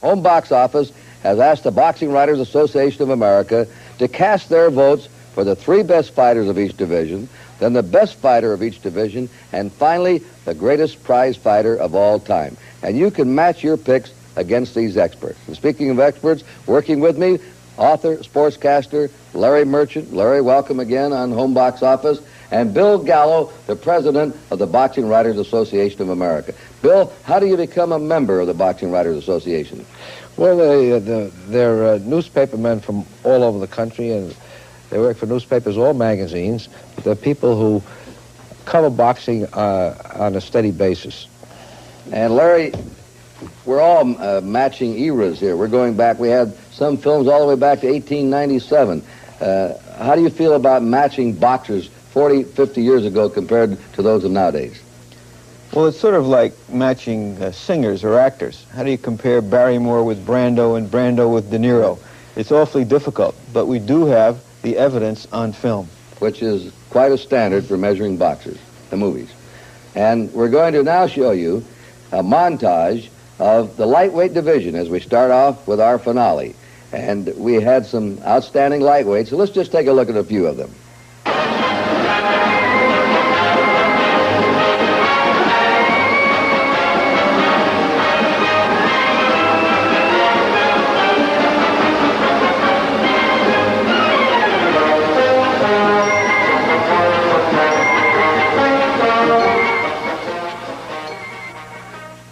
Home Box Office has asked the Boxing Writers Association of America to cast their votes for the 3 best fighters of each division, then the best fighter of each division, and finally, the greatest prize fighter of all time. And you can match your picks against these experts. And speaking of experts, working with me, author, sportscaster, Larry Merchant. Larry, welcome again on Home Box Office. And Bill Gallo, the president of the Boxing Writers Association of America. Bill, how do you become a member of the Boxing Writers Association? Well, they're newspapermen from all over the country, and they work for newspapers or magazines. But they're people who cover boxing on a steady basis. And Larry, we're all matching eras here. We're going back. We had some films all the way back to 1897. How do you feel about matching boxers 40, 50 years ago compared to those of nowadays? Well, it's sort of like matching singers or actors. How do you compare Barrymore with Brando and Brando with De Niro? It's awfully difficult, but we do have the evidence on film. Which is quite a standard for measuring boxers, the movies. And we're going to now show you a montage of the lightweight division as we start off with our finale. And we had some outstanding lightweights, so let's just take a look at a few of them.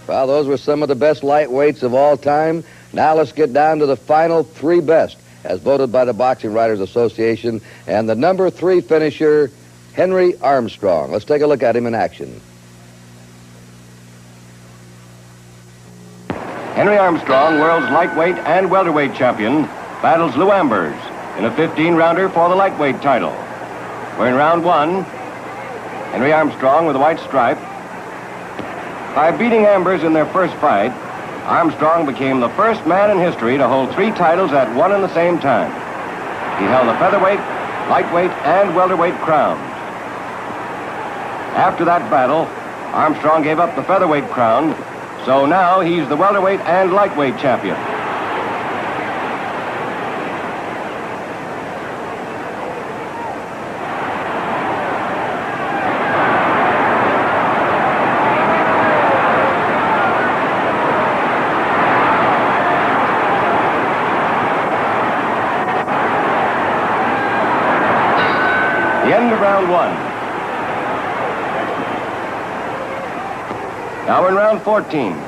Well, those were some of the best lightweights of all time. Now let's get down to the final 3 best, as voted by the Boxing Writers Association, and the number 3 finisher, Henry Armstrong. Let's take a look at him in action. Henry Armstrong, world's lightweight and welterweight champion, battles Lou Ambers in a 15-rounder for the lightweight title. We're in round 1. Henry Armstrong with a white stripe. By beating Ambers in their first fight, Armstrong became the first man in history to hold 3 titles at one and the same time. He held the featherweight, lightweight, and welterweight crowns. After that battle, Armstrong gave up the featherweight crown, so now he's the welterweight and lightweight champion. The end of round 1. Now we're in round 14.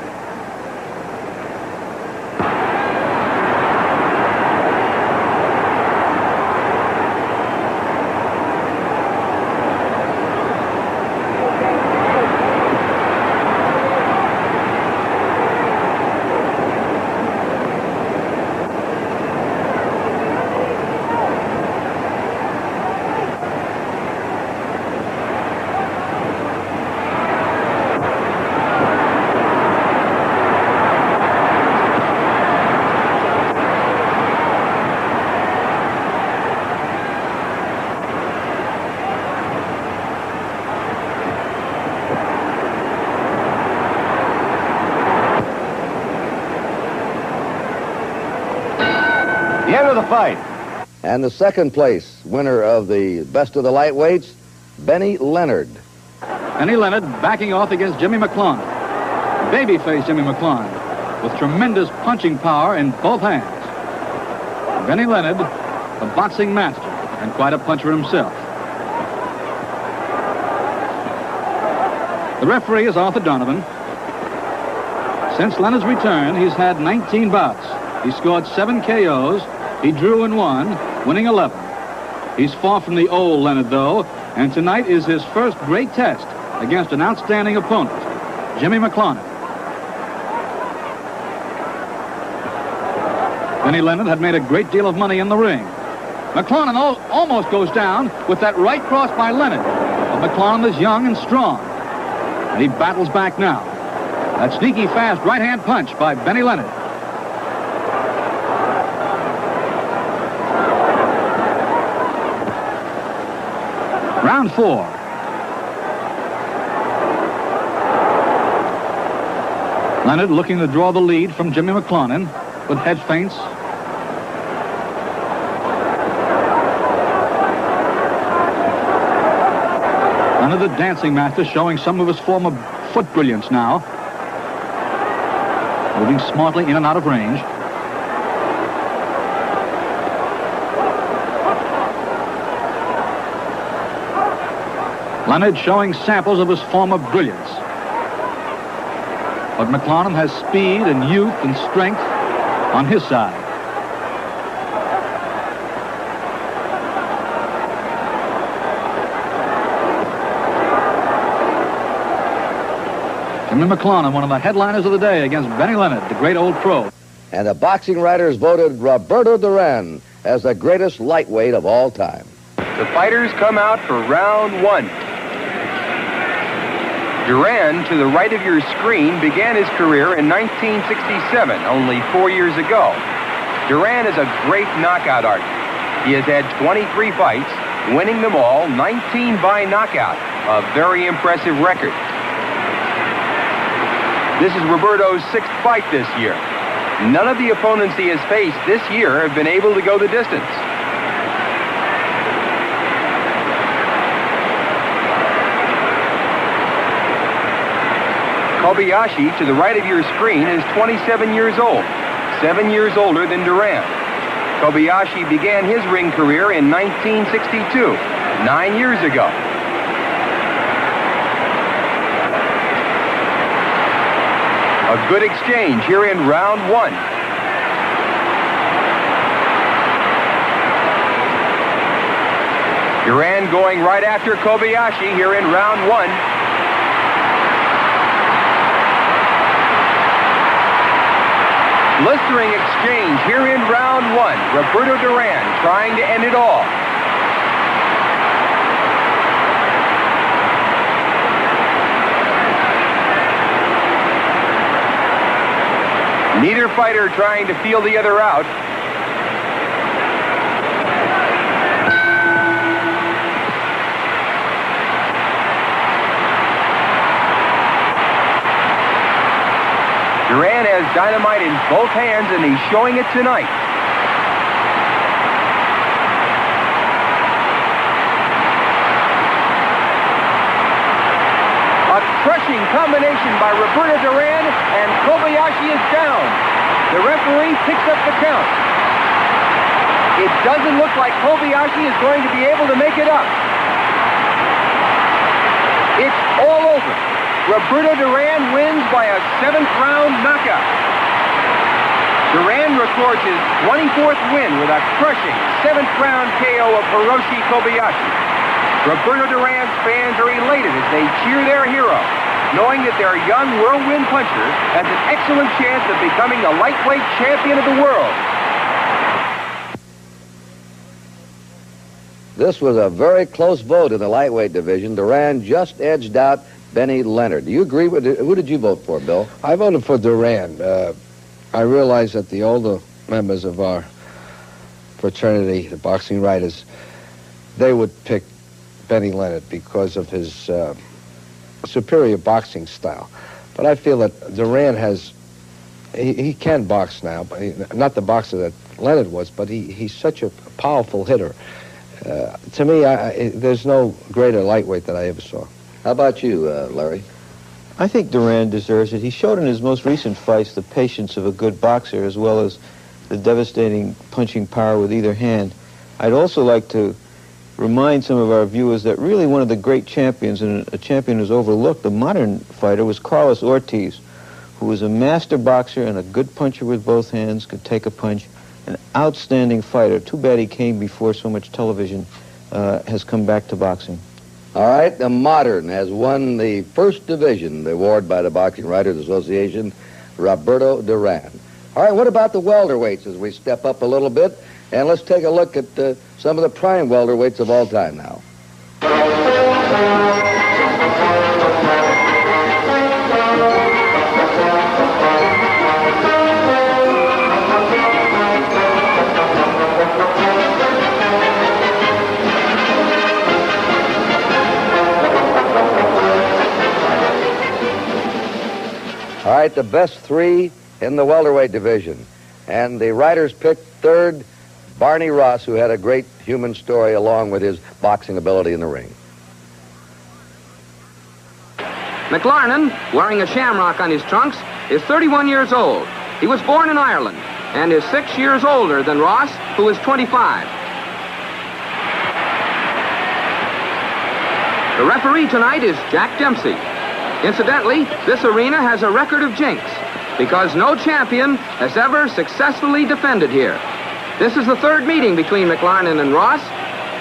The end of the fight. And the second place winner of the best of the lightweights, Benny Leonard. Benny Leonard backing off against Jimmy McClellan. Babyface Jimmy McClellan with tremendous punching power in both hands. Benny Leonard, a boxing master and quite a puncher himself. The referee is Arthur Donovan. Since Leonard's return, he's had 19 bouts. He scored 7 KOs. He drew and won, winning 11. He's far from the old Leonard, though, and tonight is his first great test against an outstanding opponent, Jimmy McClellan. Benny Leonard had made a great deal of money in the ring. McClellan almost goes down with that right cross by Leonard, but McClellan is young and strong, and he battles back now. That sneaky, fast right-hand punch by Benny Leonard. Round 4. Leonard looking to draw the lead from Jimmy McClellan with head feints. Leonard, the dancing master, showing some of his former foot brilliance now. Moving smartly in and out of range. Leonard showing samples of his former brilliance. But McClellan has speed and youth and strength on his side. Jimmy McClellan, one of the headliners of the day against Benny Leonard, the great old pro. And the boxing writers voted Roberto Duran as the greatest lightweight of all time. The fighters come out for round one. Duran, to the right of your screen, began his career in 1967, only 4 years ago. Duran is a great knockout artist. He has had 23 fights, winning them all 19 by knockout, a very impressive record. This is Roberto's 6th fight this year. None of the opponents he has faced this year have been able to go the distance. Kobayashi, to the right of your screen, is 27 years old, 7 years older than Duran. Kobayashi began his ring career in 1962, 9 years ago. A good exchange here in round one. Duran going right after Kobayashi here in round one. Blistering exchange here in round one. Roberto Duran trying to end it all. Neither fighter trying to feel the other out. Duran has dynamite in both hands, and he's showing it tonight. A crushing combination by Roberto Duran, and Kobayashi is down. The referee picks up the count. It doesn't look like Kobayashi is going to be able to make it up. It's all over. Roberto Duran wins by a 7th round knockout. Duran records his 24th win with a crushing 7th round KO of Hiroshi Kobayashi. Roberto Duran's fans are elated as they cheer their hero, knowing that their young whirlwind puncher has an excellent chance of becoming the lightweight champion of the world. This was a very close vote in the lightweight division. Duran just edged out Benny Leonard. Do you agree with it? Who did you vote for, Bill? I voted for Duran. I realize that the older members of our fraternity, the boxing writers, they would pick Benny Leonard because of his superior boxing style. But I feel that Duran has, he can box now, but not the boxer that Leonard was, but he's such a powerful hitter. To me, there's no greater lightweight that I ever saw. How about you, Larry? I think Duran deserves it. He showed in his most recent fights the patience of a good boxer, as well as the devastating punching power with either hand. I'd also like to remind some of our viewers that really one of the great champions, and a champion who's overlooked, the modern fighter, was Carlos Ortiz, who was a master boxer and a good puncher with both hands, could take a punch, an outstanding fighter. Too bad he came before so much television has come back to boxing. All right, the modern has won the first division, the award by the Boxing Writers Association, Roberto Duran. All right, what about the welterweights as we step up a little bit? And let's take a look at some of the prime welterweights of all time now. All right, fight the best three in the welterweight division. And the writers picked third Barney Ross, who had a great human story along with his boxing ability in the ring. McLarnon, wearing a shamrock on his trunks, is 31 years old. He was born in Ireland and is 6 years older than Ross, who is 25. The referee tonight is Jack Dempsey. Incidentally, this arena has a record of jinx because no champion has ever successfully defended here. This is the third meeting between McLarnon and Ross.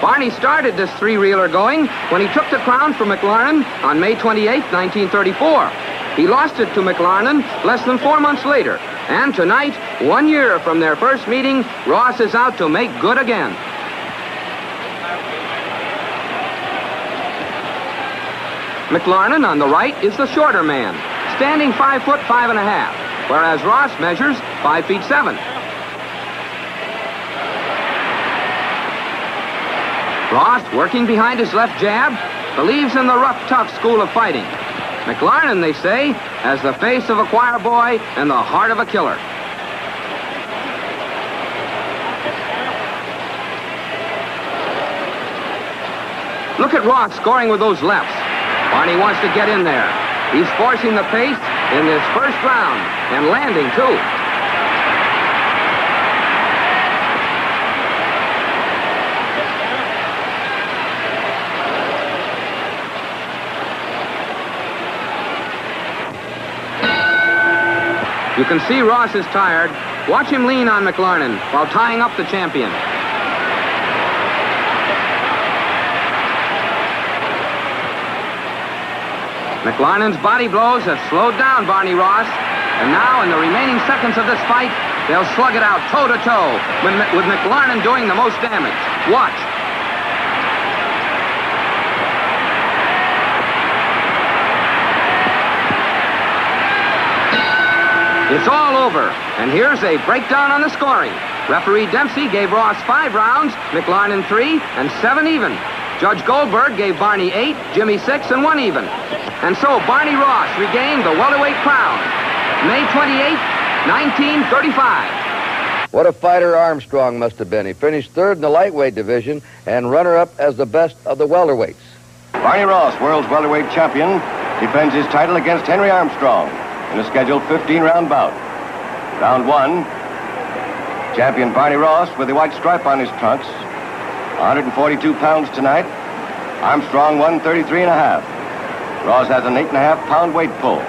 Barney started this three-reeler going when he took the crown from McLarnon on May 28, 1934. He lost it to McLarnon less than 4 months later. And tonight, 1 year from their first meeting, Ross is out to make good again. McLarnon on the right is the shorter man, standing 5 foot 5.5, whereas Ross measures 5 feet 7. Ross, working behind his left jab, believes in the rough, tough school of fighting. McLarnon, they say, has the face of a choir boy and the heart of a killer. Look at Ross scoring with those lefts. Barney wants to get in there. He's forcing the pace in this first round and landing, too. You can see Ross is tired. Watch him lean on McLarnon while tying up the champion. McLarnon's body blows have slowed down Barney Ross. And now, in the remaining seconds of this fight, they'll slug it out toe-to-toe with McLarnon doing the most damage. Watch. It's all over, and here's a breakdown on the scoring. Referee Dempsey gave Ross 5 rounds, McLarnon 3, and 7 even. Judge Goldberg gave Barney 8, Jimmy 6, and 1 even. And so Barney Ross regained the welterweight crown, May 28, 1935. What a fighter Armstrong must have been. He finished third in the lightweight division and runner-up as the best of the welterweights. Barney Ross, world's welterweight champion, defends his title against Henry Armstrong in a scheduled 15-round bout. Round 1, champion Barney Ross with the white stripe on his trunks, 142 pounds tonight. Armstrong 133.5. Ross has an 8.5-pound weight pull.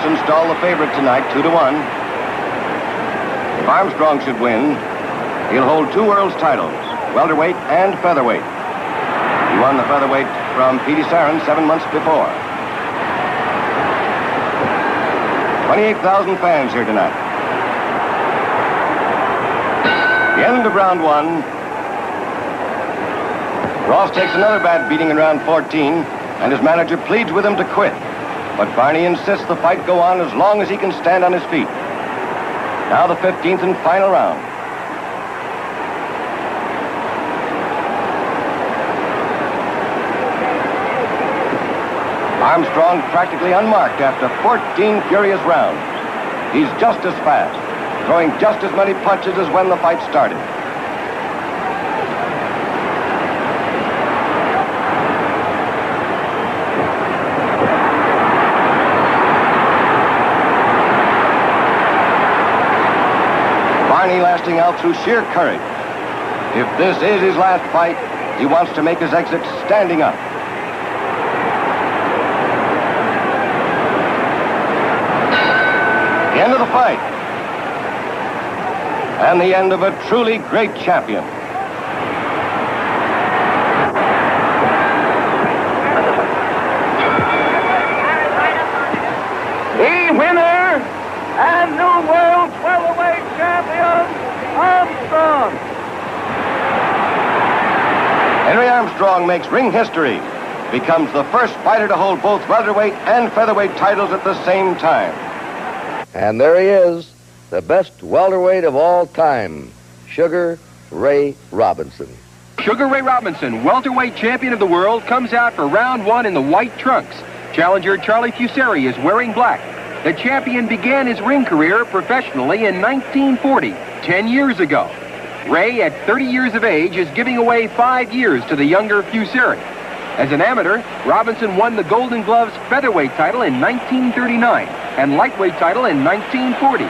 Install the favorite tonight, 2-1. If Armstrong should win, he'll hold 2 world's titles, welterweight and featherweight. He won the featherweight from Petey Sarin 7 months before. 28,000 fans here tonight. The end of round 1. Ross takes another bad beating in round 14, and his manager pleads with him to quit. But Barney insists the fight go on as long as he can stand on his feet. Now the 15th and final round. Armstrong practically unmarked after 14 furious rounds. He's just as fast, throwing just as many punches as when the fight started. Barney lasting out through sheer courage. If this is his last fight, he wants to make his exit standing up. The end of the fight. And the end of a truly great champion. The winner and new world welterweight champion, Armstrong. Henry Armstrong makes ring history becomes the first fighter to hold both welterweight and featherweight titles at the same time. And there he is, the best welterweight of all time, Sugar Ray Robinson. Sugar Ray Robinson, welterweight champion of the world, comes out for round one in the white trunks. Challenger Charlie Fusari is wearing black. The champion began his ring career professionally in 1940, 10 years ago. Ray, at 30 years of age, is giving away 5 years to the younger Fusari. As an amateur, Robinson won the Golden Gloves featherweight title in 1939 and lightweight title in 1940.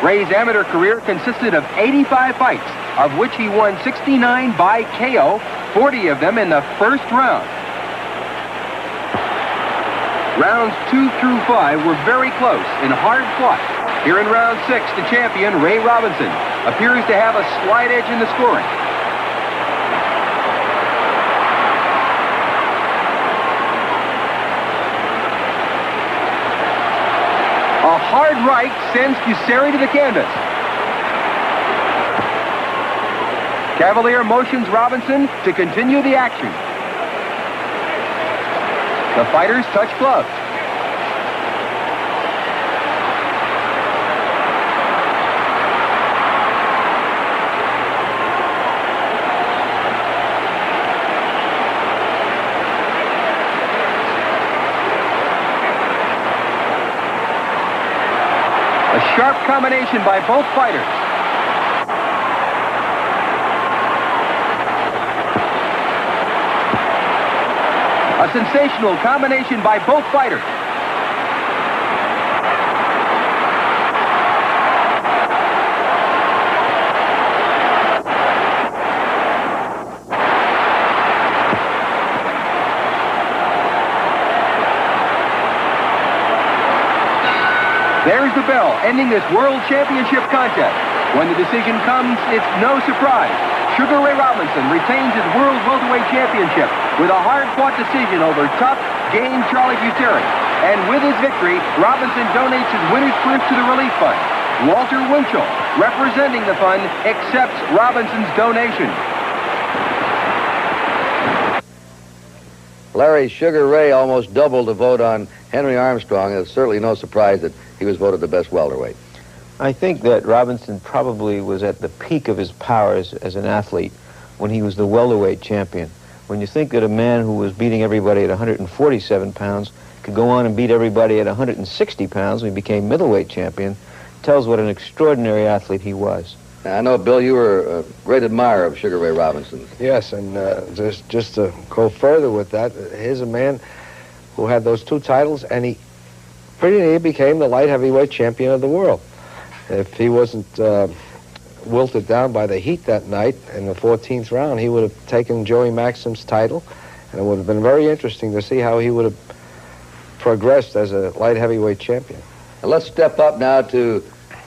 Ray's amateur career consisted of 85 fights, of which he won 69 by KO, 40 of them in the first round. Rounds 2 through 5 were very close and hard fought. Here in round 6, the champion, Ray Robinson, appears to have a slight edge in the scoring. A hard right sends Fusari to the canvas. Cavalier motions Robinson to continue the action. The fighters touch gloves. A sharp combination by both fighters. A sensational combination by both fighters. There's the bell, ending this World Championship contest. When the decision comes, it's no surprise. Sugar Ray Robinson retains his World Welterweight Championship with a hard-fought decision over tough, game Charlie Fusari. And with his victory, Robinson donates his winner's purse to the relief fund. Walter Winchell, representing the fund, accepts Robinson's donation. Larry, Sugar Ray almost doubled the vote on Henry Armstrong. It's certainly no surprise that he was voted the best welterweight. I think that Robinson probably was at the peak of his powers as an athlete when he was the welterweight champion. When you think that a man who was beating everybody at 147 pounds could go on and beat everybody at 160 pounds when he became middleweight champion, tells what an extraordinary athlete he was. Now, I know, Bill, you were a great admirer of Sugar Ray Robinson. Yes, and just to go further with that, here's a man who had those 2 titles, and he pretty nearly became the light heavyweight champion of the world. If he wasn't wilted down by the heat that night in the 14th round, he would have taken Joey Maxim's title, and it would have been very interesting to see how he would have progressed as a light heavyweight champion. And let's step up now to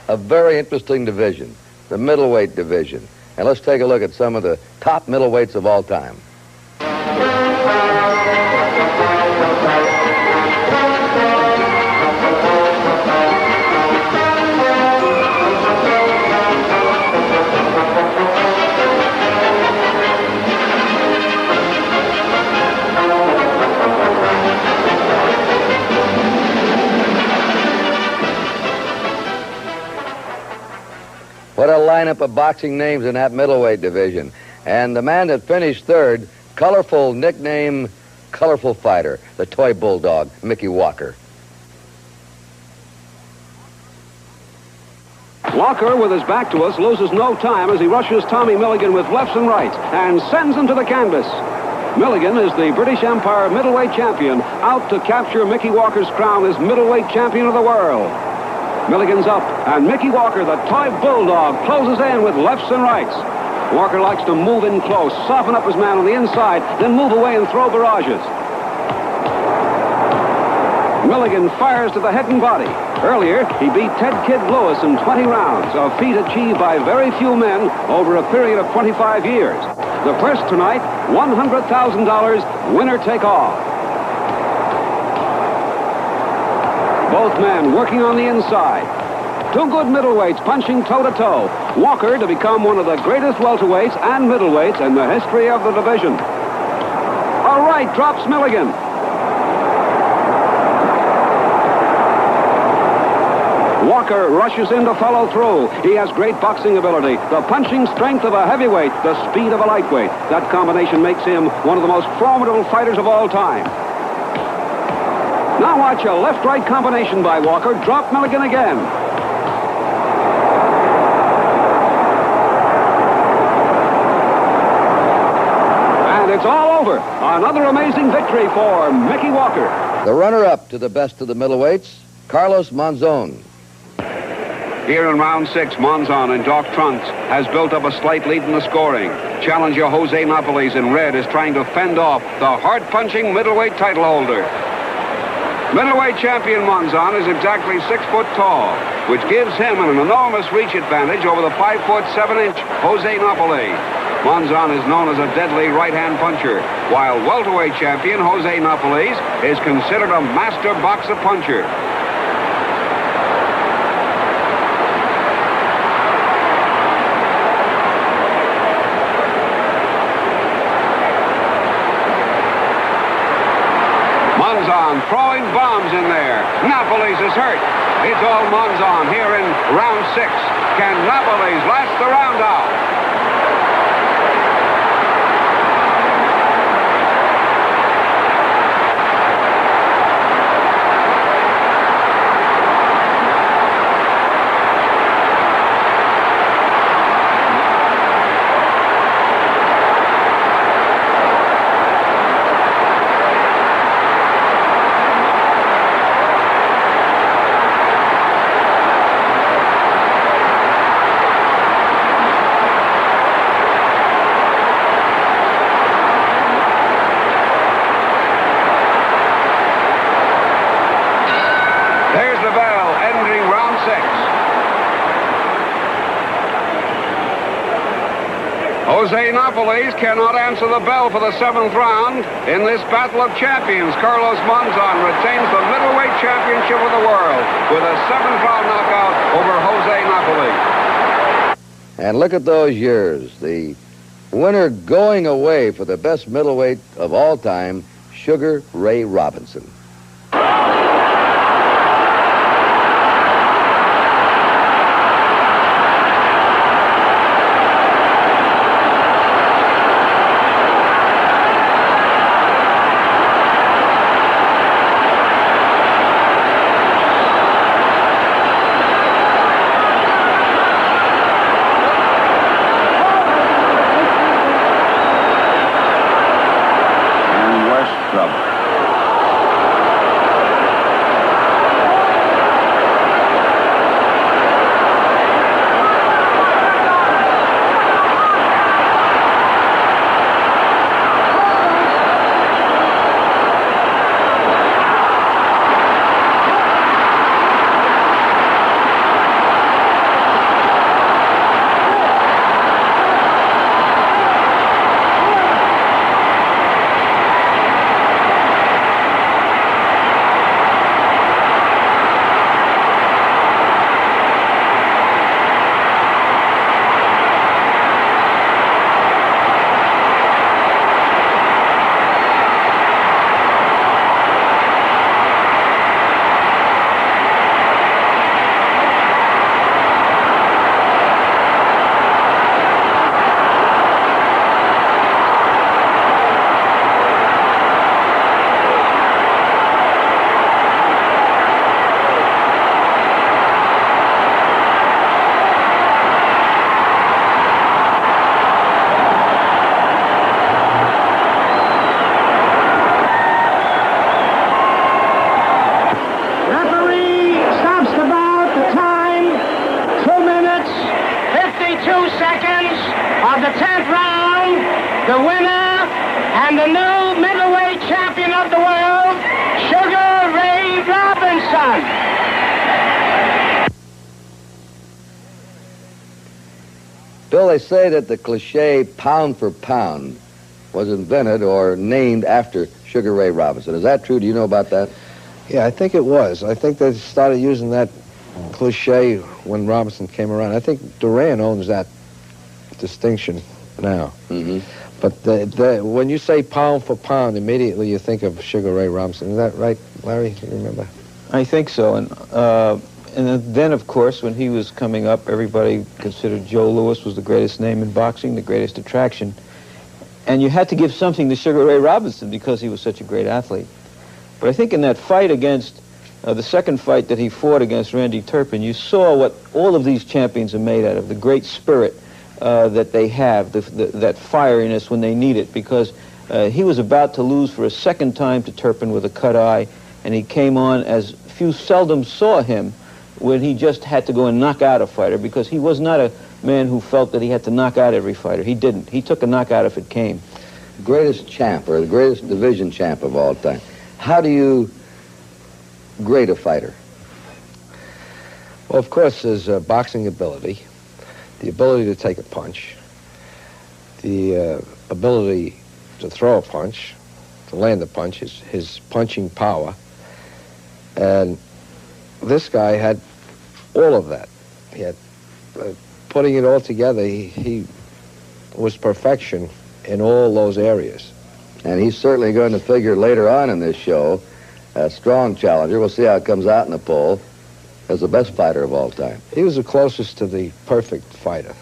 a very interesting division, the middleweight division. And let's take a look at some of the top middleweights of all time. What a lineup of boxing names in that middleweight division. And the man that finished third, colorful nickname, colorful fighter, the toy bulldog, Mickey Walker. Walker, with his back to us, loses no time as he rushes Tommy Milligan with lefts and rights and sends him to the canvas. Milligan is the British Empire middleweight champion, out to capture Mickey Walker's crown as middleweight champion of the world. Milligan's up, and Mickey Walker, the toy bulldog, closes in with lefts and rights. Walker likes to move in close, soften up his man on the inside, then move away and throw barrages. Milligan fires to the head and body. Earlier, he beat Ted Kid Lewis in 20 rounds, a feat achieved by very few men over a period of 25 years. The purse tonight, $100,000, winner take all. Both men working on the inside. 2 good middleweights punching toe-to-toe. Walker to become one of the greatest welterweights and middleweights in the history of the division. A right drops Milligan. Walker rushes in to follow through. He has great boxing ability, the punching strength of a heavyweight, the speed of a lightweight. That combination makes him one of the most formidable fighters of all time. Now watch a left-right combination by Walker. Drop Milligan again. And it's all over. Another amazing victory for Mickey Walker. The runner-up to the best of the middleweights, Carlos Monzon. Here in round 6, Monzon in dark trunks has built up a slight lead in the scoring. Challenger Jose Napoles in red is trying to fend off the heart-punching middleweight title holder. Middleweight champion Monzon is exactly 6 foot tall, which gives him an enormous reach advantage over the 5 foot 7 inch Jose Napoles. Monzon is known as a deadly right-hand puncher, while welterweight champion Jose Napoles is considered a master boxer puncher. Monzon throwing bombs in there. Napoles is hurt. It's all Monzon here in round 6. Can Napoles last the round out? Jose Napoles cannot answer the bell for the 7th round. In this battle of champions, Carlos Monzon retains the middleweight championship of the world with a 7th round knockout over Jose Napoles. And look at those years. The winner going away for the best middleweight of all time, Sugar Ray Robinson. The winner and the new middleweight champion of the world, Sugar Ray Robinson. Bill, they say that the cliche pound for pound was invented or named after Sugar Ray Robinson. Is that true? Do you know about that? Yeah, I think it was. I think they started using that cliche when Robinson came around. I think Duran owns that distinction. now. Mm-hmm. But when you say pound for pound, immediately you think of Sugar Ray Robinson. Is that right, Larry? Do you remember? I think so. And then, of course, when he was coming up, everybody considered Joe Louis was the greatest name in boxing, the greatest attraction. And you had to give something to Sugar Ray Robinson because he was such a great athlete. But I think in that fight against, the second fight that he fought against Randy Turpin, you saw what all of these champions are made out of, the great spirit that they have, that fieriness when they need it, because he was about to lose for a second time to Turpin with a cut eye, and he came on as few seldom saw him when he just had to go and knock out a fighter, because he was not a man who felt that he had to knock out every fighter. He didn't. He took a knockout if it came. Greatest champ, or the greatest division champ of all time. How do you grade a fighter? Well, of course, there's boxing ability, the ability to take a punch, the ability to throw a punch, to land a punch, his punching power. And this guy had all of that. He had, putting it all together, he was perfection in all those areas. And he's certainly going to figure later on in this show, a strong challenger. We'll see how it comes out in the poll, as the best fighter of all time. He was the closest to the perfect fighter.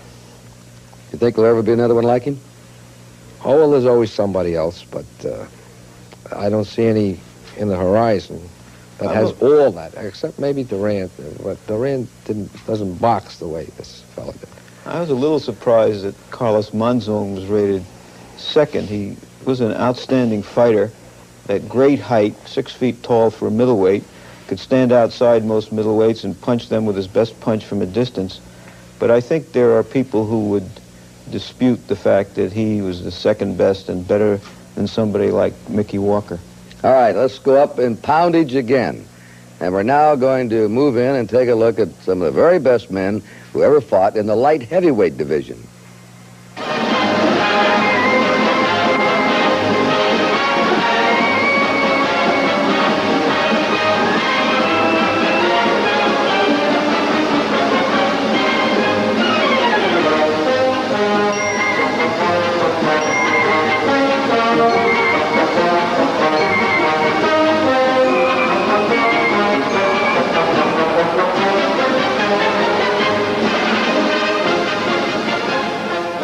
You think there'll ever be another one like him? Oh, well, there's always somebody else, but I don't see any in the horizon that has all that, except maybe Durant. But Durant doesn't box the way this fellow did. I was a little surprised that Carlos Monzon was rated second. He was an outstanding fighter, at great height, 6 feet tall for a middleweight, could stand outside most middleweights and punch them with his best punch from a distance. But I think there are people who would dispute the fact that he was the second best and better than somebody like Mickey Walker. All right, let's go up in poundage again. And we're now going to move in and take a look at some of the very best men who ever fought in the light heavyweight division.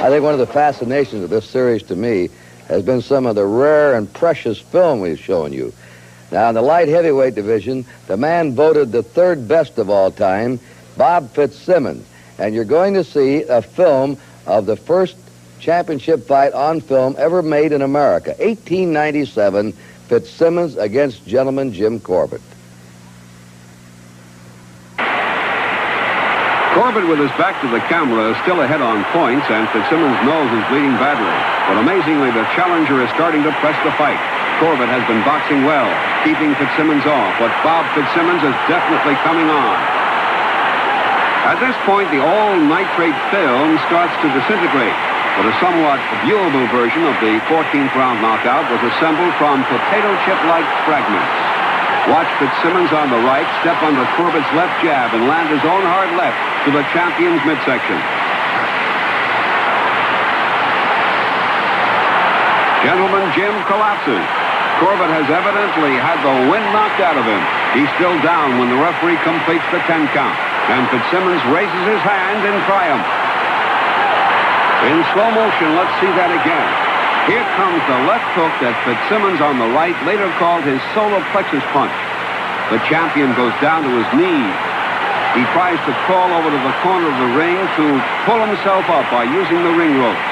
I think one of the fascinations of this series to me has been some of the rare and precious film we've shown you. Now, in the light heavyweight division, the man voted the third best of all time, Bob Fitzsimmons. And you're going to see a film of the first championship fight on film ever made in America. 1897, Fitzsimmons against gentleman Jim Corbett. Corbett, with his back to the camera, is still ahead on points, and Fitzsimmons' nose is bleeding badly. But amazingly, the challenger is starting to press the fight. Corbett has been boxing well, keeping Fitzsimmons off, but Bob Fitzsimmons is definitely coming on. At this point, the all-nitrate film starts to disintegrate, but a somewhat viewable version of the 14th round knockout was assembled from potato chip-like fragments. Watch Fitzsimmons on the right step under Corbett's left jab and land his own hard left to the champion's midsection. Gentleman Jim collapses. Corbett has evidently had the wind knocked out of him. He's still down when the referee completes the 10 count. And Fitzsimmons raises his hand in triumph. In slow motion, let's see that again. Here comes the left hook that Fitzsimmons on the right later called his solar plexus punch. The champion goes down to his knees. He tries to crawl over to the corner of the ring to pull himself up by using the ring ropes.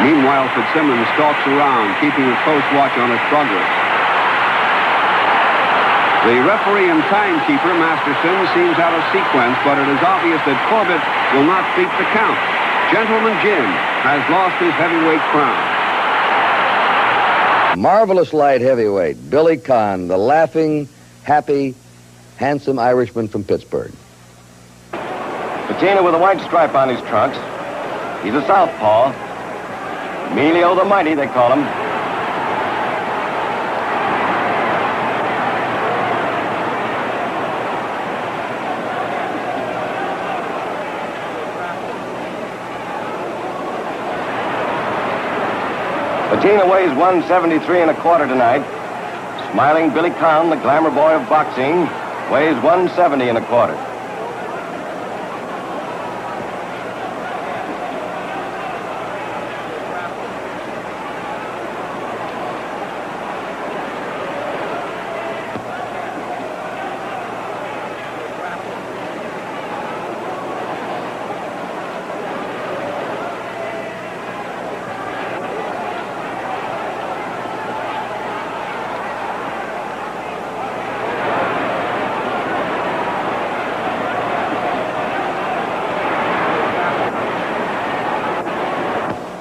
Meanwhile, Fitzsimmons stalks around, keeping a close watch on his progress. The referee and timekeeper, Masterson, seems out of sequence, but it is obvious that Corbett will not beat the count. Gentleman Jim has lost his heavyweight crown. Marvelous light heavyweight, Billy Conn, the laughing, happy, handsome Irishman from Pittsburgh. Patina with a white stripe on his trunks. He's a southpaw. Emilio the Mighty, they call him. Bettina weighs 173 1/4 tonight. Smiling Billy Conn, the glamour boy of boxing, weighs 170 1/4.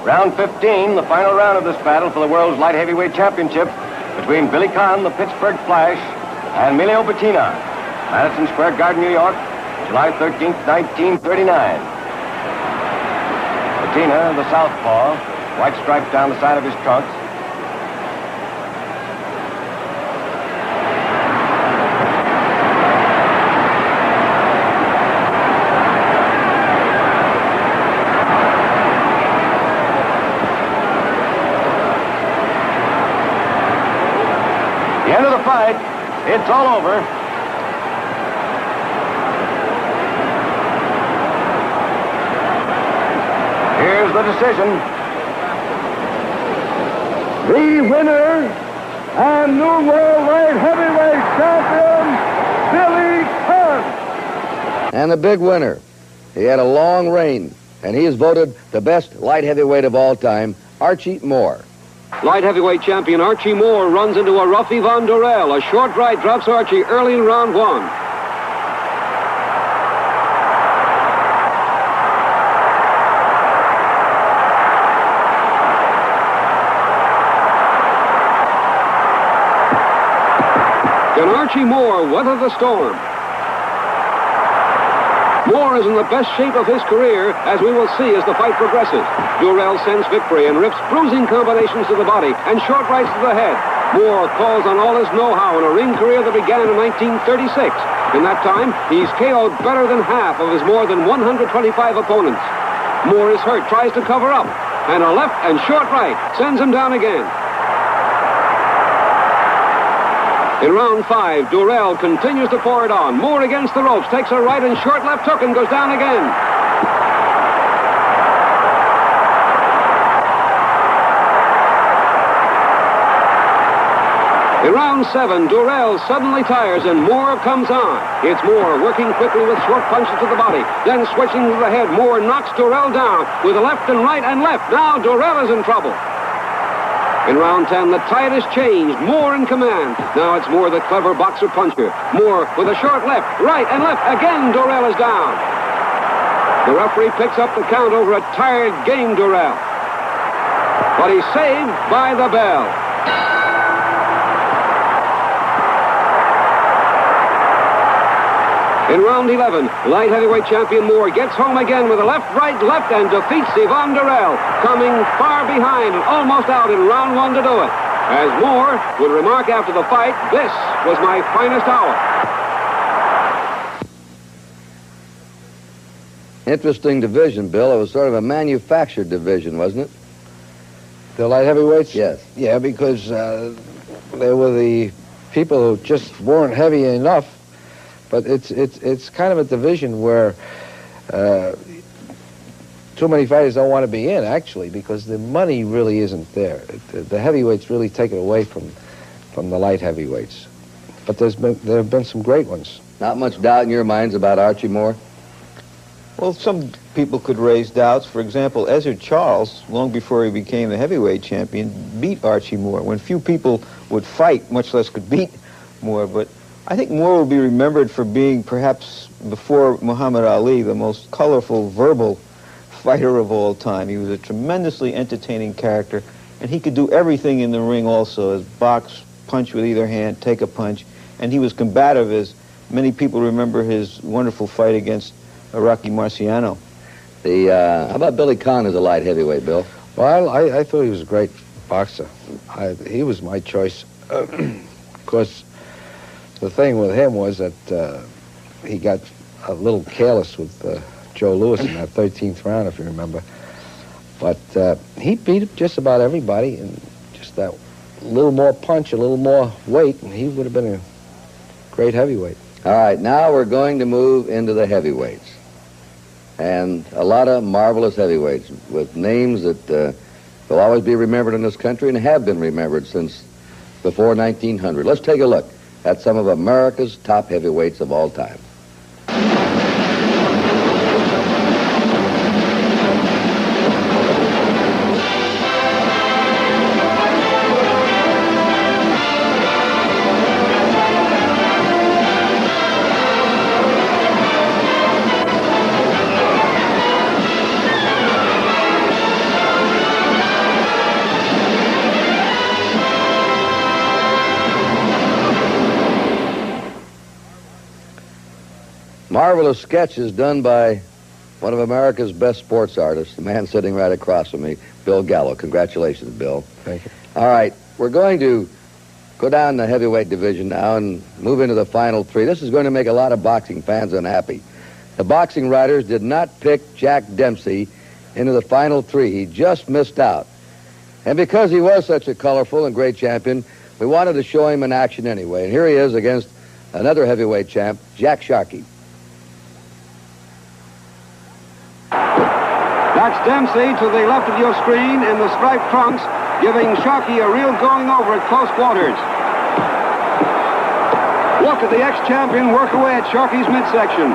Round 15, the final round of this battle for the world's light heavyweight championship between Billy Conn, the Pittsburgh Flash, and Emilio Bettina. Madison Square Garden, New York, July 13th, 1939. Bettina, the southpaw, white stripes down the side of his trunks. The end of the fight, it's all over. Here's the decision. The winner and new world light heavyweight champion, Billy Conn. And the big winner. He had a long reign, and he is voted the best light heavyweight of all time, Archie Moore. Light heavyweight champion Archie Moore runs into a rough Yvonne Durrell. A short right drops Archie early in round one. Can Archie Moore weather the storm? Moore is in the best shape of his career, as we will see as the fight progresses. Durrell sends victory and rips bruising combinations to the body and short rights to the head. Moore calls on all his know-how in a ring career that began in 1936. In that time, he's KO'd better than half of his more than 125 opponents. Moore is hurt, tries to cover up, and a left and short right sends him down again. In round 5, Durrell continues to pour it on. Moore against the ropes, takes a right and short left hook and goes down again. In round 7, Durrell suddenly tires and Moore comes on. It's Moore working quickly with short punches to the body, then switching to the head. Moore knocks Durrell down with a left and right and left. Now Durrell is in trouble. In round 10, the tide has changed. Moore in command. Now it's Moore, the clever boxer puncher. Moore with a short left, right, and left. Again, Durrell is down. The referee picks up the count over a tired game, Durrell. But he's saved by the bell. In round 11, light heavyweight champion Moore gets home again with a left, right, left, and defeats Yvonne Durrell, coming far behind and almost out in round 1 to do it. As Moore would remark after the fight, this was my finest hour. Interesting division, Bill. It was sort of a manufactured division, wasn't it? The light heavyweights? Yes. Yeah, because they were the people who just weren't heavy enough. But it's kind of a division where too many fighters don't want to be in, actually, because the money really isn't there. The heavyweights really take it away from the light heavyweights. But there have been some great ones. Not much doubt in your minds about Archie Moore? Well, some people could raise doubts. For example, Ezzard Charles, long before he became the heavyweight champion, beat Archie Moore when few people would fight, much less could beat Moore. But I think Moore will be remembered for being, perhaps before Muhammad Ali, the most colorful verbal fighter of all time. He was a tremendously entertaining character, and he could do everything in the ring also, as box, punch with either hand, take a punch, and he was combative, as many people remember his wonderful fight against Rocky Marciano. How about Billy Conn as a light heavyweight, Bill? Well, I thought he was a great boxer. He was my choice. Of course, the thing with him was that he got a little careless with Joe Louis in that 13th round, if you remember. But he beat just about everybody, and just that little more punch, a little more weight, and he would have been a great heavyweight. All right, now we're going to move into the heavyweights. And a lot of marvelous heavyweights with names that will always be remembered in this country and have been remembered since before 1900. Let's take a look at some of America's top heavyweights of all time. Marvelous sketches done by one of America's best sports artists, the man sitting right across from me, Bill Gallo. Congratulations, Bill. Thank you. All right, we're going to go down the heavyweight division now and move into the final three. This is going to make a lot of boxing fans unhappy. The boxing writers did not pick Jack Dempsey into the final three. He just missed out. And because he was such a colorful and great champion, we wanted to show him in action anyway. And here he is against another heavyweight champ, Jack Sharkey. That's Dempsey to the left of your screen in the striped trunks, giving Sharkey a real going over at close quarters. Look at the ex-champion work away at Sharkey's midsection.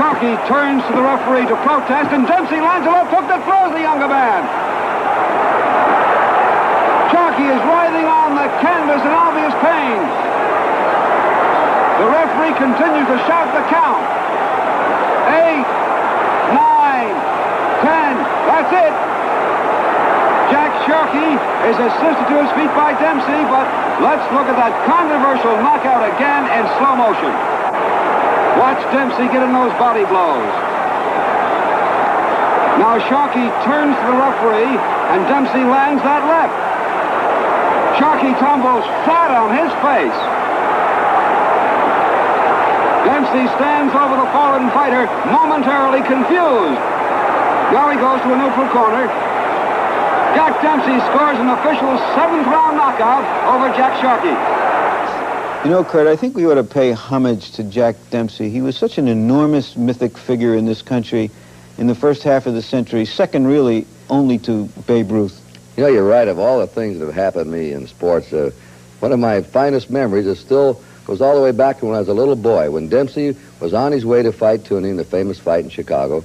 Sharkey turns to the referee to protest, and Dempsey lands a left hook that throws the younger man. Sharkey is writhing on the canvas in obvious pain. The referee continues to shout the count. 8, 9, 10. That's it. Jack Sharkey is assisted to his feet by Dempsey, but let's look at that controversial knockout again in slow motion. Watch Dempsey get in those body blows. Now Sharkey turns to the referee, and Dempsey lands that left. Sharkey tumbles flat on his face. Dempsey stands over the fallen fighter, momentarily confused. Now he goes to a neutral corner. Jack Dempsey scores an official 7th-round knockout over Jack Sharkey. You know, Kurt, I think we ought to pay homage to Jack Dempsey. He was such an enormous mythic figure in this country in the first half of the century, second really only to Babe Ruth. You know, you're right. Of all the things that have happened to me in sports, one of my finest memories is still goes all the way back to when I was a little boy, when Dempsey was on his way to fight Tuning, the famous fight in Chicago,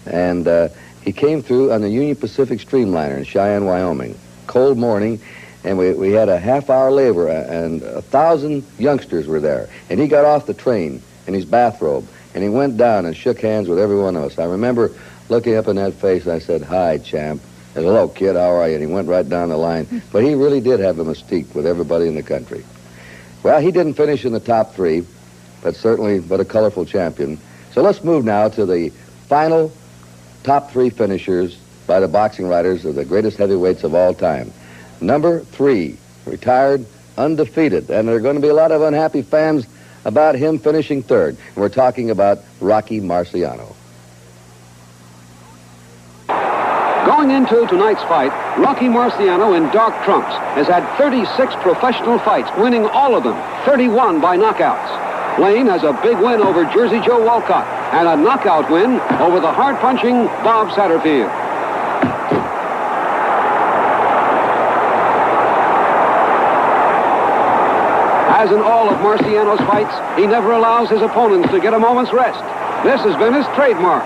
and he came through on the Union Pacific Streamliner in Cheyenne, Wyoming. Cold morning, and we had a half-hour labor, and 1,000 youngsters were there. And he got off the train in his bathrobe, and he went down and shook hands with every one of us. I remember looking up in that face, and I said, "Hi, champ." I said, "Hello, kid, how are you?" And he went right down the line. But he really did have a mystique with everybody in the country. Well, he didn't finish in the top three, but certainly a colorful champion. So let's move now to the final top three finishers by the boxing writers of the greatest heavyweights of all time. Number 3, retired, undefeated, and there are going to be a lot of unhappy fans about him finishing third. And we're talking about Rocky Marciano. Going into tonight's fight, Rocky Marciano in dark trunks has had 36 professional fights, winning all of them, 31 by knockouts. Lane has a big win over Jersey Joe Walcott and a knockout win over the hard-punching Bob Satterfield. As in all of Marciano's fights, he never allows his opponents to get a moment's rest. This has been his trademark.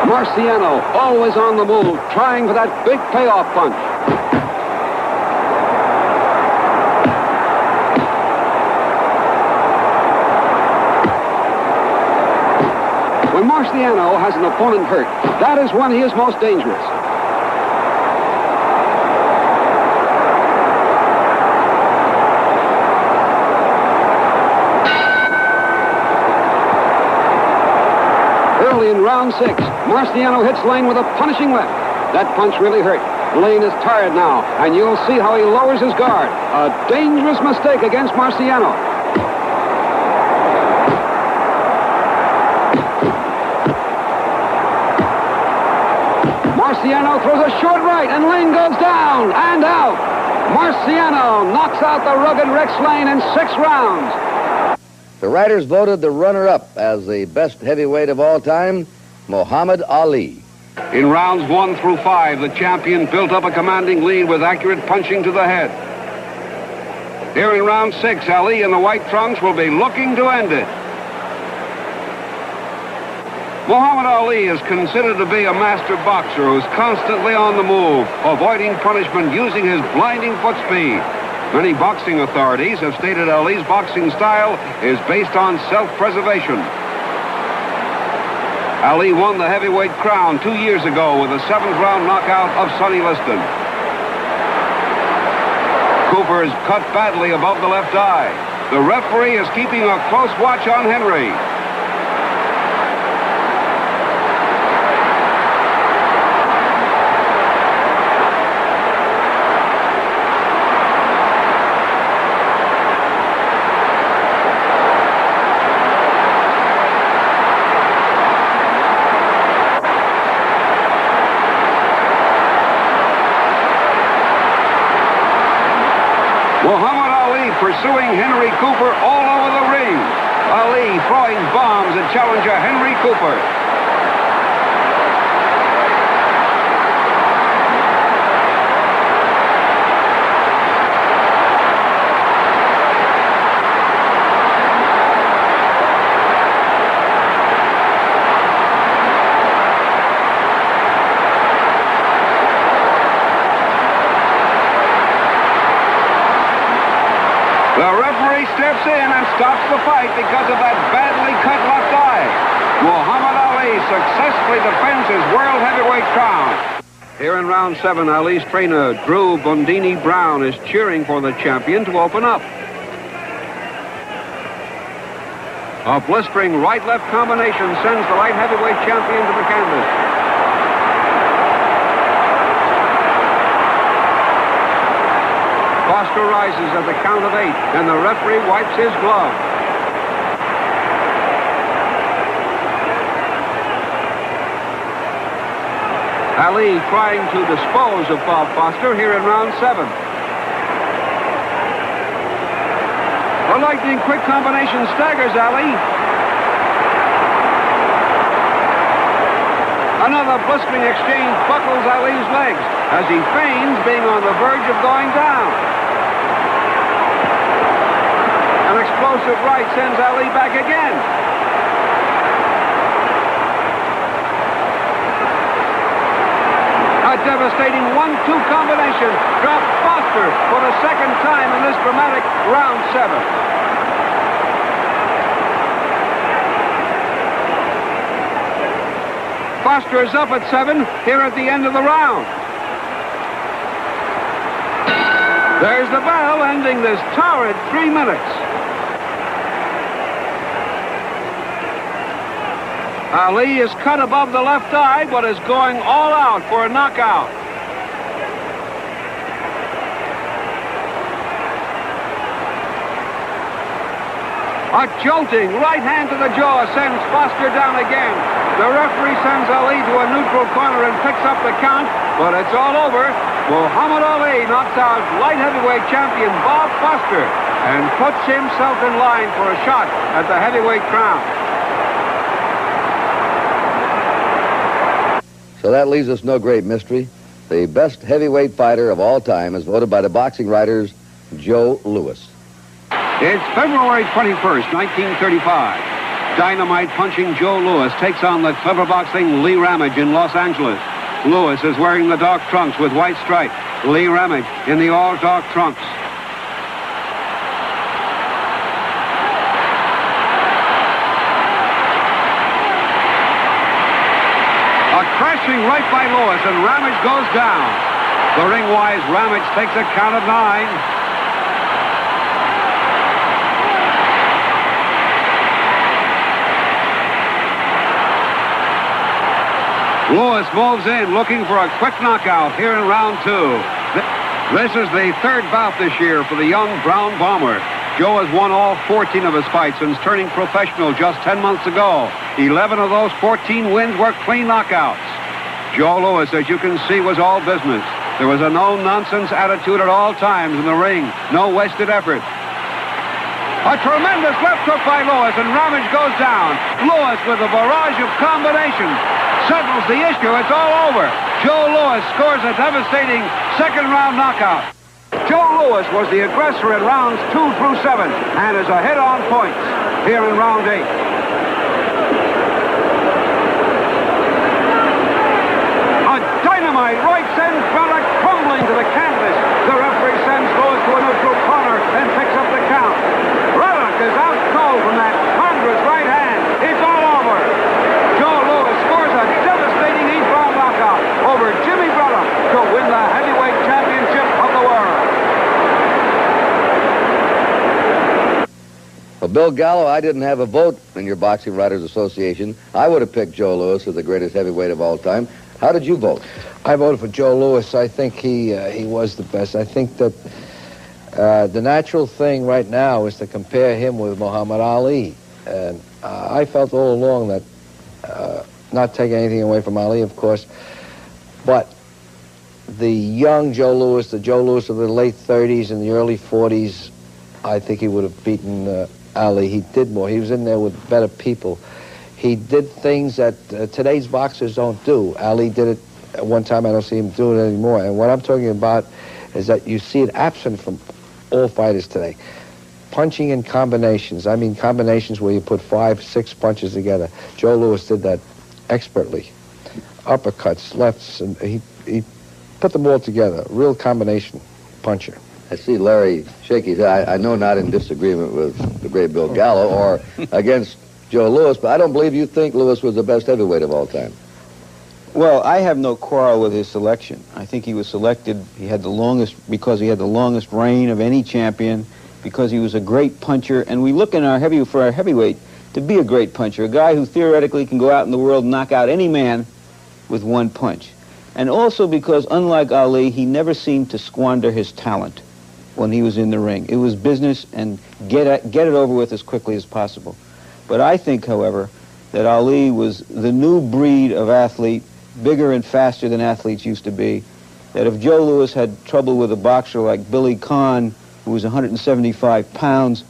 Marciano, always on the move, trying for that big payoff punch. When Marciano has an opponent hurt, that is when he is most dangerous. Early in round 6, Marciano hits Lane with a punishing left. That punch really hurt. Lane is tired now, and you'll see how he lowers his guard. A dangerous mistake against Marciano. Marciano throws a short right, and Lane goes down and out. Marciano knocks out the rugged Rex Lane in 6 rounds. The writers voted the runner-up as the best heavyweight of all time, Muhammad Ali. In rounds 1 through 5, the champion built up a commanding lead with accurate punching to the head. Here in round 6, Ali in the white trunks will be looking to end it. Muhammad Ali is considered to be a master boxer who's constantly on the move, avoiding punishment using his blinding foot speed. Many boxing authorities have stated Ali's boxing style is based on self-preservation. Ali won the heavyweight crown 2 years ago with a 7th-round knockout of Sonny Liston. Cooper is cut badly above the left eye. The referee is keeping a close watch on Henry. Muhammad Ali pursuing Henry Cooper all over the ring. Ali throwing bombs at challenger Henry Cooper. The referee steps in and stops the fight because of that badly cut left eye. Muhammad Ali successfully defends his world heavyweight crown. Here in round 7, Ali's trainer, Drew Bundini Brown, is cheering for the champion to open up. A blistering right-left combination sends the light heavyweight champion to the canvas. Foster rises at the count of 8, and the referee wipes his glove. Ali trying to dispose of Bob Foster here in round 7. The lightning quick combination staggers Ali. Another blistering exchange buckles Ali's legs as he feigns being on the verge of going down. An explosive right sends Ali back again. A devastating 1-2 combination dropped Foster for the second time in this dramatic round 7. Foster is up at 7 here at the end of the round. There's the bell ending this torrid 3 minutes. Ali is cut above the left eye, but is going all out for a knockout. A jolting right hand to the jaw sends Foster down again. The referee sends Ali to a neutral corner and picks up the count, but it's all over. Muhammad Ali knocks out light heavyweight champion Bob Foster and puts himself in line for a shot at the heavyweight crown. So that leaves us no great mystery. The best heavyweight fighter of all time is voted by the boxing writers, Joe Louis. It's February 21st, 1935. Dynamite punching Joe Louis takes on the clever boxing Lee Ramage in Los Angeles. Louis is wearing the dark trunks with white stripes. Lee Ramage in the all-dark trunks. A crashing right by Louis, and Ramage goes down. The ring-wise Ramage takes a count of 9. Louis moves in, looking for a quick knockout here in round 2. This is the 3rd bout this year for the young Brown Bomber. Joe has won all 14 of his fights since turning professional just 10 months ago. 11 of those 14 wins were clean knockouts. Joe Louis, as you can see, was all business. There was a no-nonsense attitude at all times in the ring. No wasted effort. A tremendous left hook by Louis, and Ramage goes down. Louis, with a barrage of combinations, settles the issue. It's all over. Joe Louis scores a devastating second-round knockout. Joe Louis was the aggressor in rounds 2 through 7 and is ahead on points here in round 8. A dynamite right sends Braddock crumbling to the canvas. The referee sends Louis to a neutral corner and picks up the count. Braddock is out cold from that ponderous right hand. It's all over. Joe Louis scores a devastating 8th-round knockout over Jimmy Braddock to win the heavyweight championship of the world. Well, Bill Gallo, I didn't have a vote in your Boxing Writers Association. I would have picked Joe Louis as the greatest heavyweight of all time. How did you vote? I voted for Joe Louis. I think he was the best. I think that the natural thing right now is to compare him with Muhammad Ali. And I felt all along that, not taking anything away from Ali, of course, but the young Joe Louis, the Joe Louis of the late 30s and the early 40s, I think he would have beaten Ali. He did more. He was in there with better people. He did things that today's boxers don't do. Ali did it at one time. I don't see him doing it anymore. And what I'm talking about is that you see it absent from all fighters today. Punching in combinations. I mean combinations where you put 5, 6 punches together. Joe Louis did that expertly. Uppercuts, lefts, and he put them all together. Real combination puncher. I see Larry shake his head. I know not in disagreement with the great Bill Gallo or against Joe Louis, but I don't believe you think Louis was the best heavyweight of all time. Well, I have no quarrel with his selection. I think he was selected, because he had the longest reign of any champion, because he was a great puncher, and we look in for our heavyweight to be a great puncher, a guy who theoretically can go out in the world and knock out any man with one punch. And also because, unlike Ali, he never seemed to squander his talent when he was in the ring. It was business and get it over with as quickly as possible. But I think, however, that Ali was the new breed of athlete, bigger and faster than athletes used to be, that if Joe Louis had trouble with a boxer like Billy Conn, who was 175 pounds,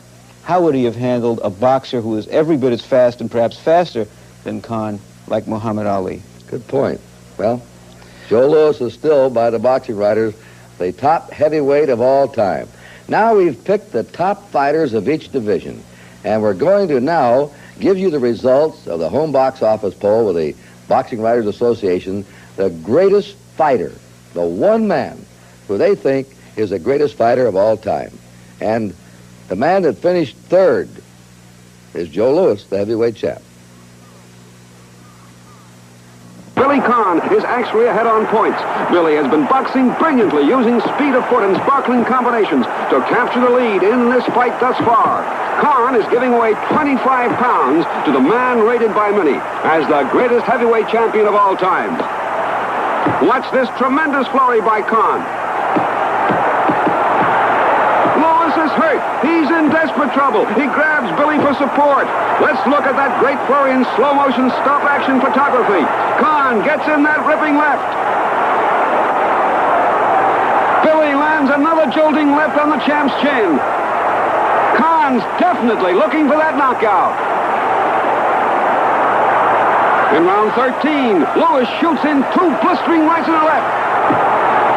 how would he have handled a boxer who was every bit as fast and perhaps faster than Conn, like Muhammad Ali? Good point. Well, Joe Louis is still, by the boxing writers, the top heavyweight of all time. Now we've picked the top fighters of each division, and we're going to now give you the results of the home box office poll with the Boxing Writers Association, the greatest fighter, the one man who they think is the greatest fighter of all time. And the man that finished third is Joe Louis, the heavyweight champ. Billy Conn is actually ahead on points. Billy has been boxing brilliantly, using speed of foot and sparkling combinations to capture the lead in this fight thus far. Conn is giving away 25 pounds to the man rated by many as the greatest heavyweight champion of all time. Watch this tremendous flurry by Conn. Louis is hurt. He's in desperate trouble. He grabs Billy for support. Let's look at that great flurry in slow-motion stop-action photography. Conn gets in that ripping left. Billy lands another jolting left on the champ's chin. Conn's definitely looking for that knockout. In round 13, Louis shoots in 2 blistering rights and a left.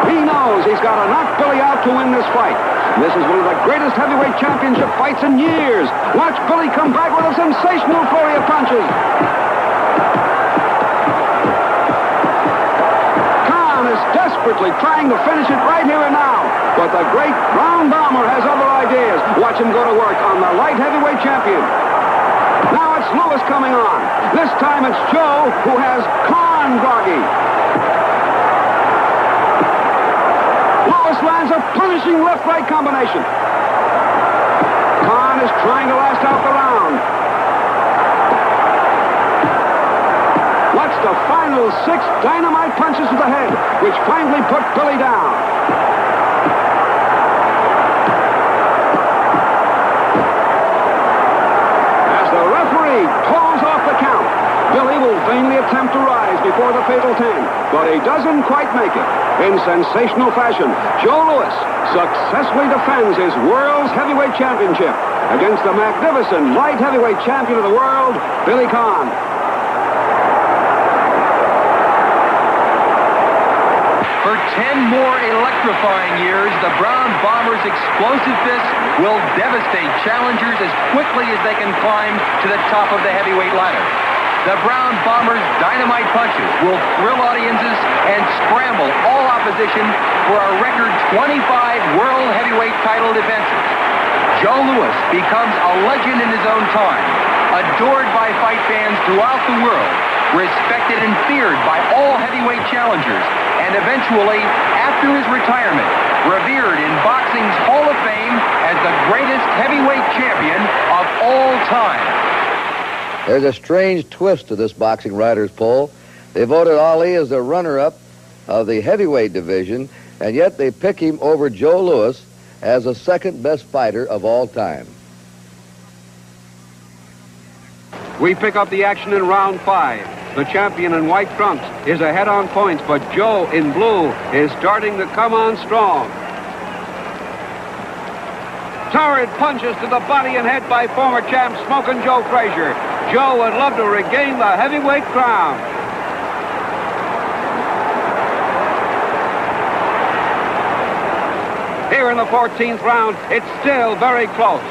He knows he's got to knock Billy out to win this fight. This is one of the greatest heavyweight championship fights in years. Watch Billy come back with a sensational flurry of punches. Conn is desperately trying to finish it right here and now. But the great Brown Bomber has other ideas. Watch him go to work on the light heavyweight champion. Now it's Louis coming on. This time it's Joe who has Conn groggy. Louis lands a punishing left-right combination. Conn is trying to last out the round. Watch the final 6 dynamite punches to the head, which finally put Billy down. As the referee pulls off the count, Billy will vainly attempt to rise before the fatal 10, but he doesn't quite make it. In sensational fashion, Joe Louis successfully defends his World's Heavyweight Championship against the magnificent light heavyweight champion of the world, Billy Conn. For 10 more electrifying years, the Brown Bombers' explosive fists will devastate challengers as quickly as they can climb to the top of the heavyweight ladder. The Brown Bombers' dynamite punches will thrill audiences and scramble all opposition for a record 25 world heavyweight title defenses. Joe Louis becomes a legend in his own time, adored by fight fans throughout the world, respected and feared by all heavyweight challengers, and eventually, after his retirement, revered in boxing's Hall of Fame as the greatest heavyweight champion of all time. There's a strange twist to this boxing writers' poll. They voted Ali as the runner-up of the heavyweight division, and yet they pick him over Joe Louis as the second best fighter of all time. We pick up the action in round 5. The champion in white trunks is ahead on points, but Joe in blue is starting to come on strong. Torrid punches to the body and head by former champ Smokin' Joe Frazier. Joe would love to regain the heavyweight crown. Here in the 14th round, it's still very close.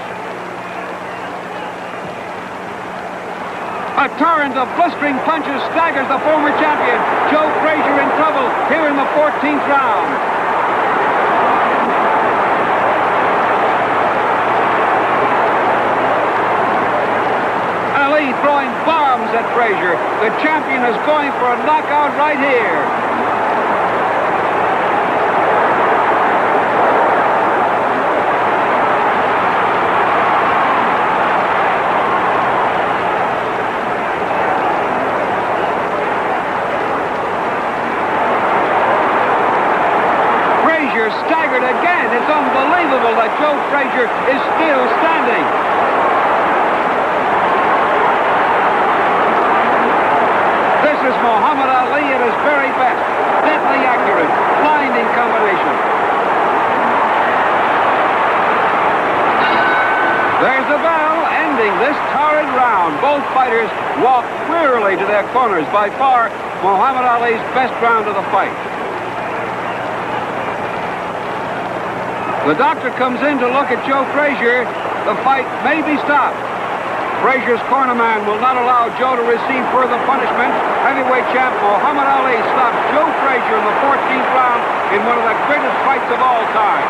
A torrent of blistering punches staggers the former champion. Joe Frazier in trouble here in the 14th round. Ali throwing bombs at Frazier. The champion is going for a knockout right here. Staggered again. It's unbelievable that Joe Frazier is still standing. This is Muhammad Ali at his very best. Deadly accurate, blinding combination. There's the bell ending this torrid round. Both fighters walk wearily to their corners. By far, Muhammad Ali's best round of the fight. The doctor comes in to look at Joe Frazier. The fight may be stopped. Frazier's cornerman will not allow Joe to receive further punishment. Heavyweight champ Muhammad Ali stops Joe Frazier in the 14th round in one of the greatest fights of all time.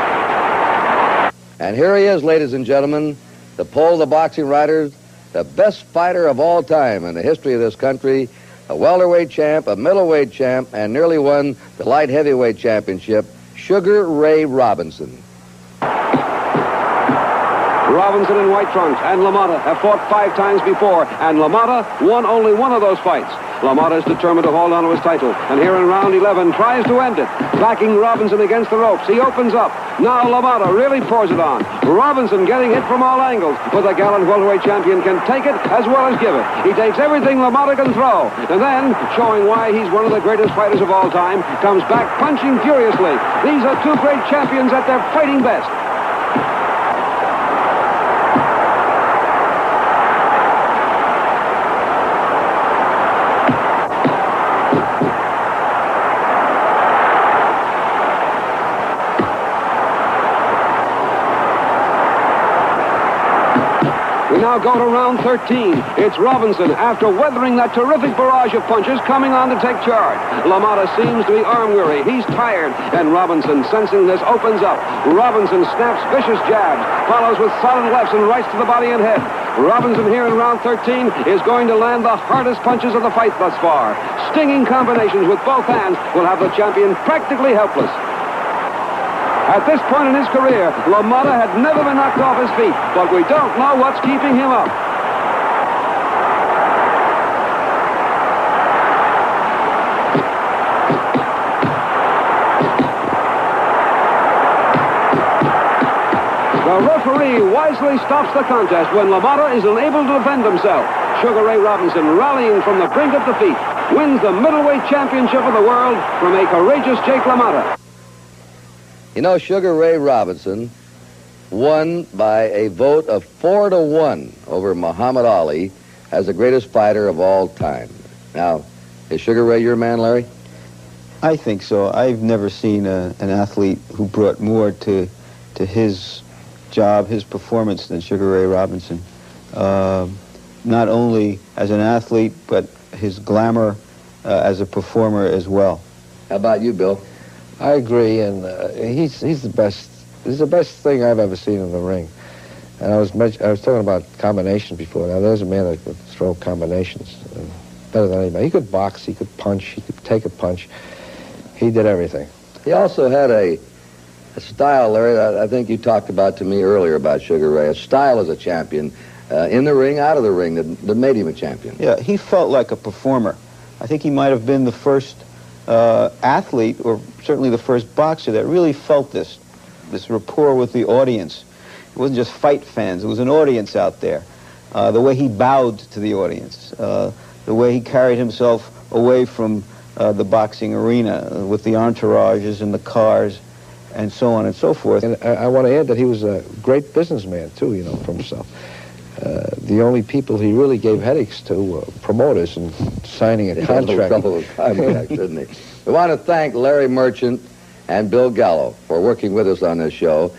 And here he is, ladies and gentlemen, the poll of the boxing writers, the best fighter of all time in the history of this country, a welterweight champ, a middleweight champ, and nearly won the light heavyweight championship, Sugar Ray Robinson. Robinson in white trunks and LaMotta have fought 5 times before, and LaMotta won only one of those fights. LaMotta is determined to hold on to his title, and here in round 11 tries to end it. Backing Robinson against the ropes. He opens up. Now LaMotta really pours it on. Robinson getting hit from all angles, but the gallant welterweight champion can take it as well as give it. He takes everything LaMotta can throw, and then, showing why he's one of the greatest fighters of all time, comes back punching furiously. These are two great champions at their fighting best. Now go to round 13. It's Robinson, after weathering that terrific barrage of punches, coming on to take charge. LaMotta seems to be arm-weary. He's tired, and Robinson, sensing this, opens up. Robinson snaps vicious jabs, follows with solid lefts and rights to the body and head. Robinson here in round 13 is going to land the hardest punches of the fight thus far. Stinging combinations with both hands will have the champion practically helpless. At this point in his career, LaMotta had never been knocked off his feet, but we don't know what's keeping him up. The referee wisely stops the contest when LaMotta is unable to defend himself. Sugar Ray Robinson rallying from the brink of defeat. wins the middleweight championship of the world from a courageous Jake LaMotta. You know, Sugar Ray Robinson won by a vote of 4-1 over Muhammad Ali as the greatest fighter of all time. Now, is Sugar Ray your man, Larry? I think so. I've never seen an athlete who brought more to his job, his performance, than Sugar Ray Robinson. Not only as an athlete, but his glamour as a performer as well. How about you, Bill? I agree, and he's the best. He's the best thing I've ever seen in the ring. And I was talking about combinations before. Now, there's a man that could throw combinations better than anybody. He could box, he could punch, he could take a punch. He did everything. He also had a style, Larry, that I think you talked about to me earlier about Sugar Ray, a style as a champion, in the ring, out of the ring, that made him a champion. Yeah, he felt like a performer. I think he might have been the first athlete, or certainly the first boxer, that really felt this rapport with the audience. It wasn't just fight fans, it was an audience out there. The way he bowed to the audience, the way he carried himself away from the boxing arena with the entourages and the cars and so on and so forth. And I want to add that he was a great businessman, too, you know, for himself. The only people he really gave headaches to were promoters and signing a contract. He had trouble with contracts, didn't he? We want to thank Larry Merchant and Bill Gallo for working with us on this show.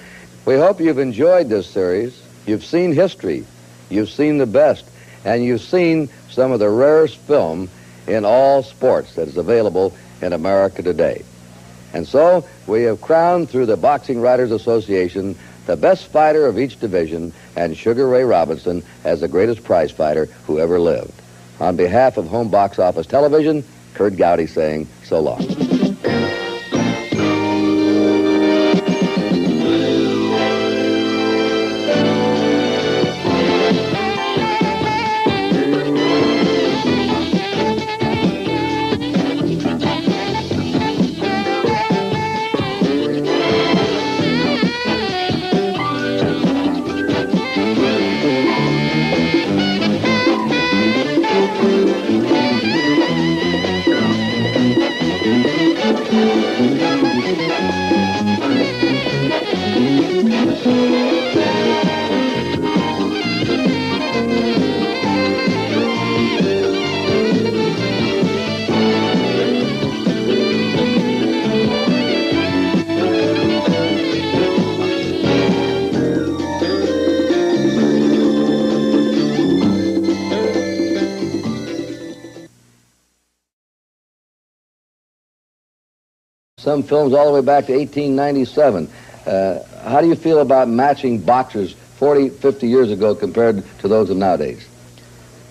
We hope you've enjoyed this series. You've seen history, you've seen the best, and you've seen some of the rarest film in all sports that is available in America today. And so we have crowned, through the Boxing Writers Association, the best fighter of each division, and Sugar Ray Robinson as the greatest prize fighter who ever lived. On behalf of Home Box Office Television, Kurt Gowdy saying so long. Some films all the way back to 1897. How do you feel about matching boxers 40, 50 years ago compared to those of nowadays?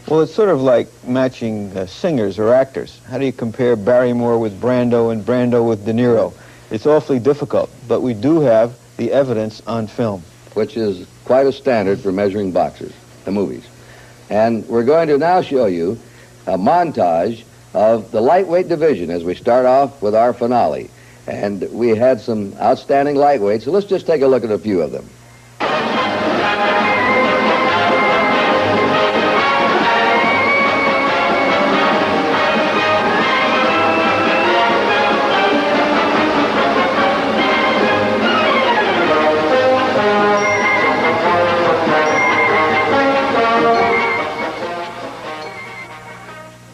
Well, it's sort of like matching singers or actors. How do you compare Barrymore with Brando and Brando with De Niro? It's awfully difficult, but we do have the evidence on film. Which is quite a standard for measuring boxers, the movies. And we're going to now show you a montage of the lightweight division as we start off with our finale. And we had some outstanding lightweights, so let's just take a look at a few of them.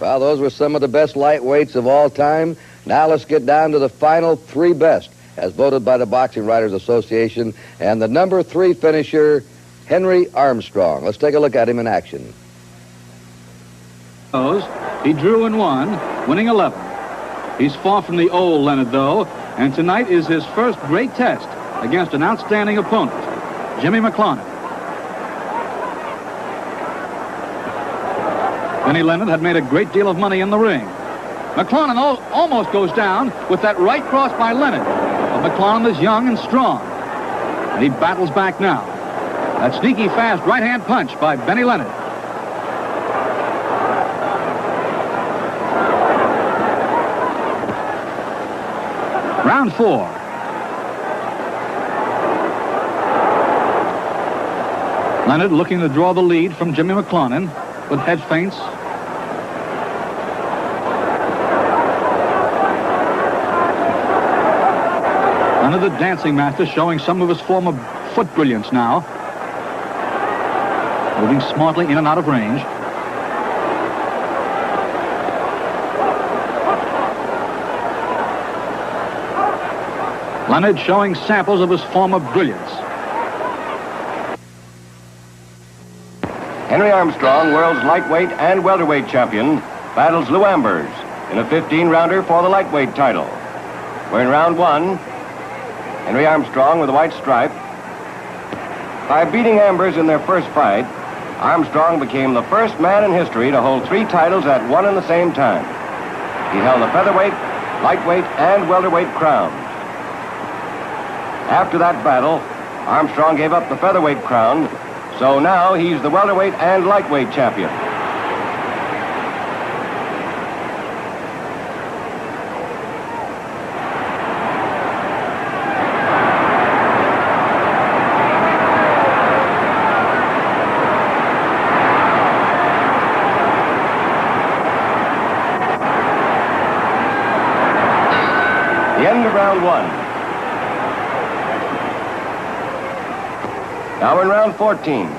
Well, those were some of the best lightweights of all time. Now let's get down to the final three best, as voted by the Boxing Writers Association, and the number 3 finisher, Henry Armstrong. Let's take a look at him in action. He drew and won, winning 11. He's far from the old Leonard, though, and tonight is his first great test against an outstanding opponent, Jimmy McClellan. Benny Leonard had made a great deal of money in the ring. McClellan almost goes down with that right cross by Leonard. But McClellan is young and strong. And he battles back now. That sneaky, fast right-hand punch by Benny Leonard. Round 4. Leonard looking to draw the lead from Jimmy McClellan with head feints. Leonard, the dancing master, showing some of his former foot brilliance now. Moving smartly in and out of range. Leonard showing samples of his former brilliance. Henry Armstrong, world's lightweight and welterweight champion, battles Lou Ambers in a 15-rounder for the lightweight title. We're in round one. Henry Armstrong with the white stripe. By beating Ambers in their first fight, Armstrong became the first man in history to hold 3 titles at one and the same time. He held the featherweight, lightweight, and welterweight crowns. After that battle, Armstrong gave up the featherweight crown, so now he's the welterweight and lightweight champion. The end of round one. Now we're in round 14.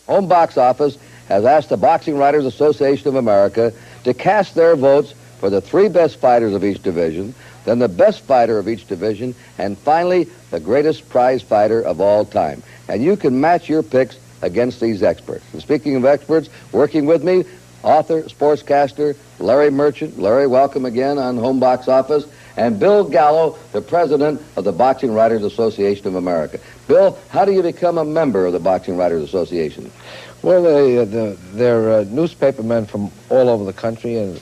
Home Box Office has asked the Boxing Writers Association of America to cast their votes for the 3 best fighters of each division, then the best fighter of each division, and finally, the greatest prize fighter of all time. And you can match your picks against these experts. And speaking of experts, working with me, author, sportscaster, Larry Merchant. Larry, welcome again on Home Box Office. And Bill Gallo, the president of the Boxing Writers Association of America. Bill, how do you become a member of the Boxing Writers Association? Well, they're newspapermen from all over the country, and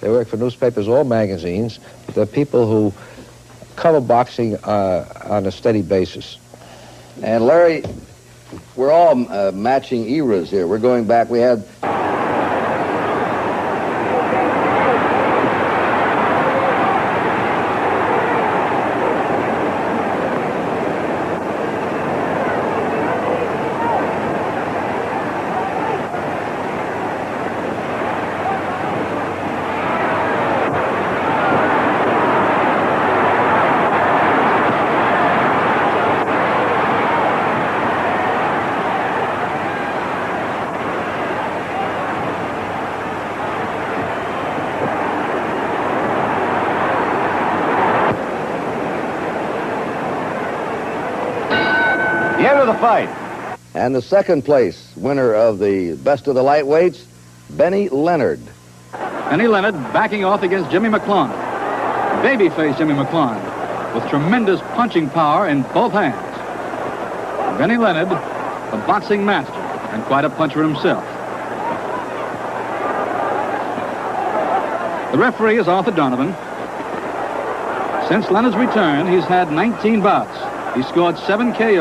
they work for newspapers or magazines. They're people who cover boxing on a steady basis. And Larry, we're all matching eras here. We're going back. We had... The end of the fight. And the second place winner of the best of the lightweights, Benny Leonard. Benny Leonard backing off against Jimmy McClung. Babyface Jimmy McClung with tremendous punching power in both hands. Benny Leonard, a boxing master and quite a puncher himself. The referee is Arthur Donovan. Since Leonard's return, he's had 19 bouts. He scored 7 KOs.